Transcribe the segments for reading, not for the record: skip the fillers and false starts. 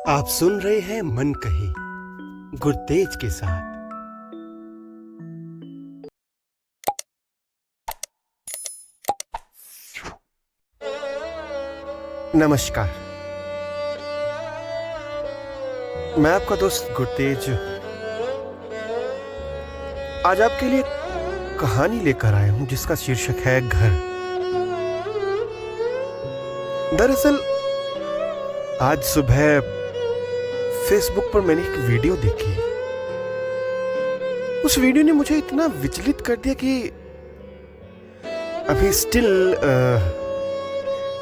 आप सुन रहे हैं मन कही गुरतेज के साथ। नमस्कार, मैं आपका दोस्त गुरतेज आज आपके लिए कहानी लेकर आया हूं जिसका शीर्षक है घर। दरअसल आज सुबह फेसबुक पर मैंने एक वीडियो देखी। उस वीडियो ने मुझे इतना विचलित कर दिया कि अभी स्टिल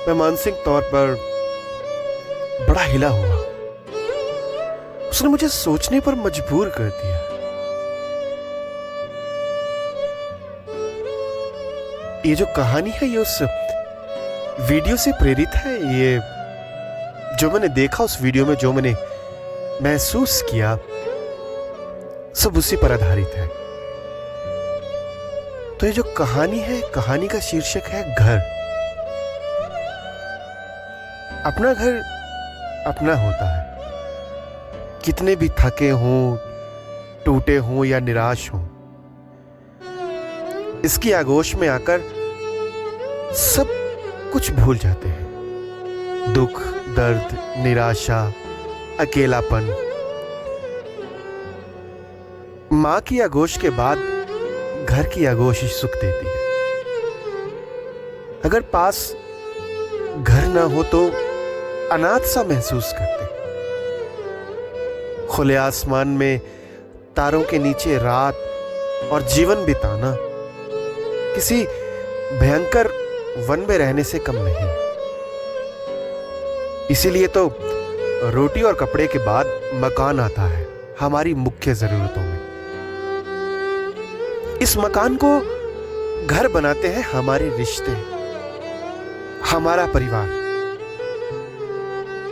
मैं मानसिक तौर पर बड़ा हिला हुआ। उसने मुझे सोचने पर मजबूर कर दिया। ये जो कहानी है ये उस वीडियो से प्रेरित है। ये जो मैंने देखा उस वीडियो में, जो मैंने महसूस किया, सब उसी पर आधारित है। तो ये जो कहानी है, कहानी का शीर्षक है घर। अपना घर अपना होता है, कितने भी थके हों, टूटे हों या निराश हों। इसकी आगोश में आकर सब कुछ भूल जाते हैं। दुख, दर्द, निराशा, अकेलापन। मां की आगोश के बाद घर की आगोश ही सुख देती है। अगर पास घर ना हो तो अनाथ सा महसूस करते। खुले आसमान में तारों के नीचे रात और जीवन बिताना किसी भयंकर वन में रहने से कम नहीं। इसीलिए तो रोटी और कपड़े के बाद मकान आता है हमारी मुख्य जरूरतों में। इस मकान को घर बनाते हैं हमारे रिश्ते, हमारा परिवार।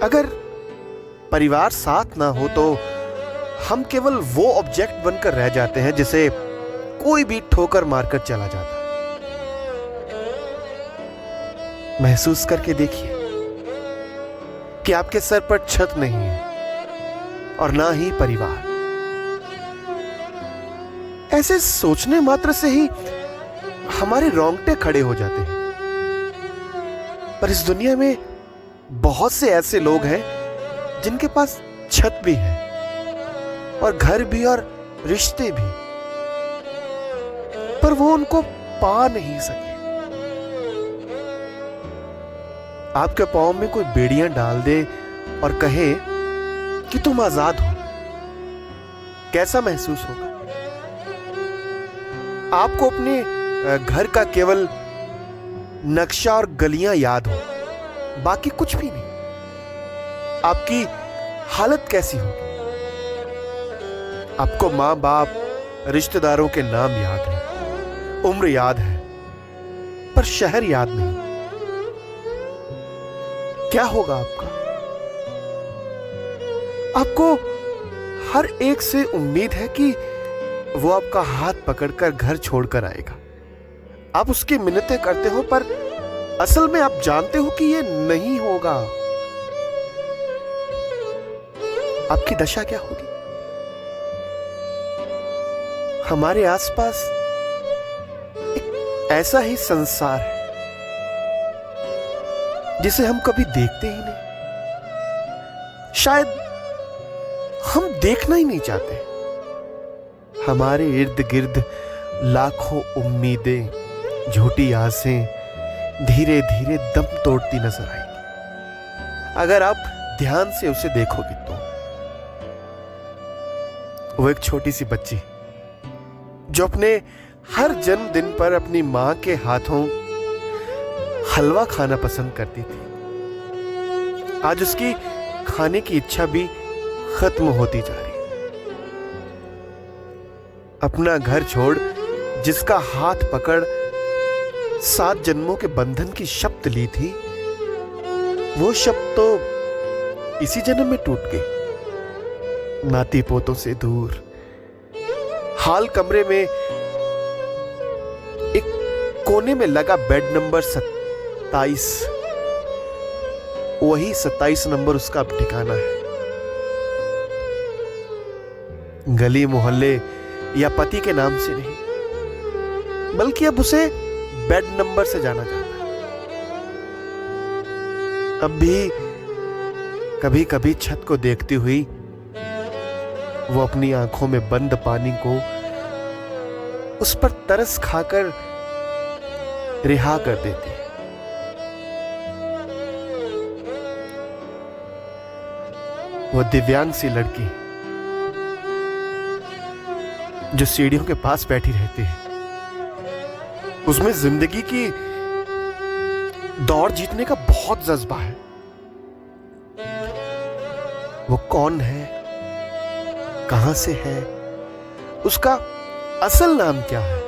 अगर परिवार साथ ना हो तो हम केवल वो ऑब्जेक्ट बनकर रह जाते हैं जिसे कोई भी ठोकर मारकर चला जाता है। महसूस करके देखिए कि आपके सर पर छत नहीं है और ना ही परिवार। ऐसे सोचने मात्र से ही हमारे रोंगटे खड़े हो जाते हैं। पर इस दुनिया में बहुत से ऐसे लोग हैं जिनके पास छत भी है और घर भी और रिश्ते भी, पर वो उनको पा नहीं सके। आपके पांव में कोई बेड़ियां डाल दे और कहे कि तुम आजाद हो, कैसा महसूस होगा? आपको अपने घर का केवल नक्शा और गलियां याद हो, बाकी कुछ भी नहीं। आपकी हालत कैसी होगी? आपको मां बाप, रिश्तेदारों के नाम याद है, उम्र याद है, पर शहर याद नहीं। क्या होगा आपका? आपको हर एक से उम्मीद है कि वो आपका हाथ पकड़कर घर छोड़कर आएगा। आप उसकी मिन्नतें करते हो, पर असल में आप जानते हो कि ये नहीं होगा। आपकी दशा क्या होगी? हमारे आसपास एक ऐसा ही संसार है जिसे हम कभी देखते ही नहीं। शायद हम देखना ही नहीं चाहते। हमारे इर्द गिर्द लाखों उम्मीदें, झूठी आसें धीरे धीरे दम तोड़ती नजर आएंगी अगर आप ध्यान से उसे देखोगे तो। वो एक छोटी सी बच्ची जो अपने हर जन्मदिन पर अपनी मां के हाथों हलवा खाना पसंद करती थी, आज उसकी खाने की इच्छा भी खत्म होती जा रही। अपना घर छोड़ जिसका हाथ पकड़ 7 जन्मों के बंधन की शपथ ली थी, वो शपथ तो इसी जन्म में टूट गई। नाती पोतों से दूर, हाल कमरे में एक कोने में लगा बेड नंबर 27, वही 27 नंबर उसका अब ठिकाना है। गली मोहल्ले या पति के नाम से नहीं, बल्कि अब उसे बेड नंबर से जाना जाता है। अब भी कभी कभी छत को देखती हुई वो अपनी आंखों में बंद पानी को उस पर तरस खाकर रिहा कर देती है। वो दिव्यांग सी लड़की जो सीढ़ियों के पास बैठी रहती है, उसमें जिंदगी की दौड़ जीतने का बहुत जज्बा है। वो कौन है, कहां से है, उसका असल नाम क्या है,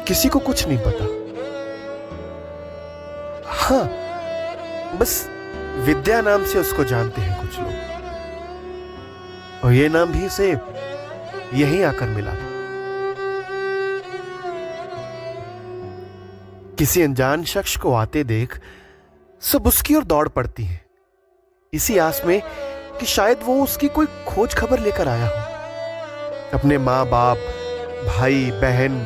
किसी को कुछ नहीं पता। हाँ, बस विद्या नाम से उसको जानते हैं कुछ लोग, और ये नाम भी उसे यहीं आकर मिला था। किसी अनजान शख्स को आते देख सब उसकी ओर दौड़ पड़ती हैं, इसी आस में कि शायद वो उसकी कोई खोज खबर लेकर आया हो। अपने माँ बाप, भाई बहन,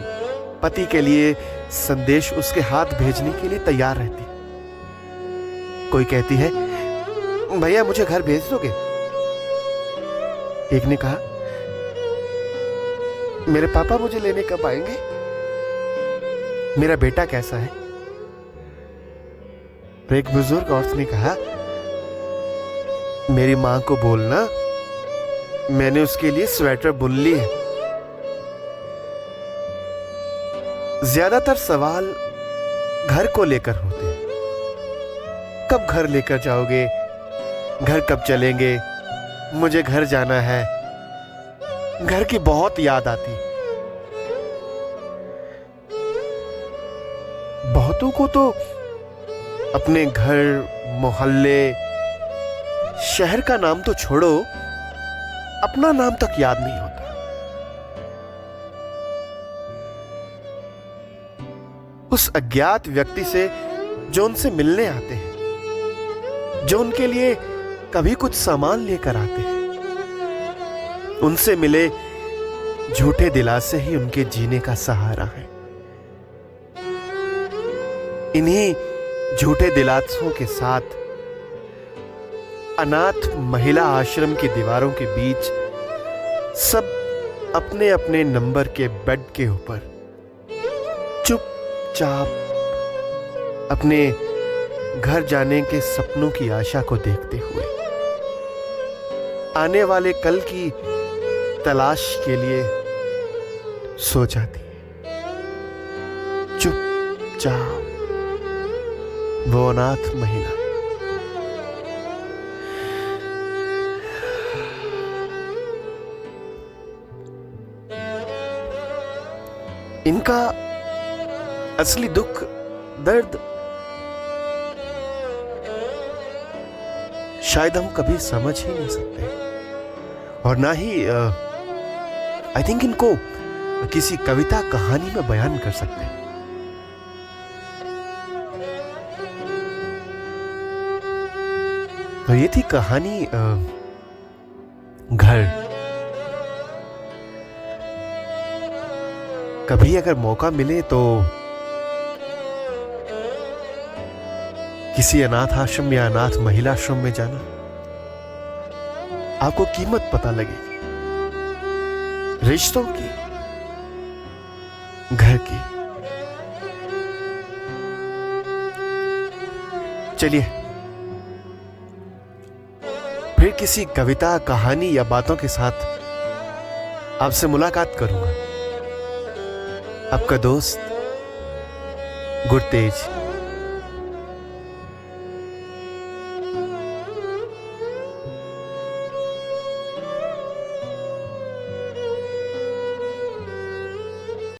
पति के लिए संदेश उसके हाथ भेजने के लिए तैयार रहती। कोई कहती है, भैया मुझे घर भेज दोगे? एक ने कहा, मेरे पापा मुझे लेने कब आएंगे? मेरा बेटा कैसा है? एक बुजुर्ग औरत ने कहा, मेरी मां को बोलना मैंने उसके लिए स्वेटर बुन ली है। ज्यादातर सवाल घर को लेकर होते हैं। कब घर लेकर जाओगे? घर कब चलेंगे? मुझे घर जाना है। घर की बहुत याद आती। बहुतों को तो अपने घर, मोहल्ले, शहर का नाम तो छोड़ो, अपना नाम तक याद नहीं होता। उस अज्ञात व्यक्ति से जो उनसे मिलने आते हैं, जो उनके लिए कभी कुछ सामान लेकर आते हैं, उनसे मिले झूठे दिलासे ही उनके जीने का सहारा है। इन्हीं झूठे दिलासों के साथ अनाथ महिला आश्रम की दीवारों के बीच सब अपने अपने नंबर के बेड के ऊपर चुपचाप अपने घर जाने के सपनों की आशा को देखते हुए आने वाले कल की तलाश के लिए सो जाती है। चुपचाप वो अनाथ महिला। इनका असली दुख, दर्द शायद हम कभी समझ ही नहीं सकते, और ना ही आई थिंक इनको किसी कविता कहानी में बयान कर सकते हैं। तो ये थी कहानी घर। कभी अगर मौका मिले तो किसी अनाथ आश्रम या अनाथ महिला आश्रम में जाना, आपको कीमत पता लगेगी रिश्तों की, घर की। चलिए फिर किसी कविता, कहानी या बातों के साथ आपसे मुलाकात करूंगा। आपका दोस्त गुरतेज।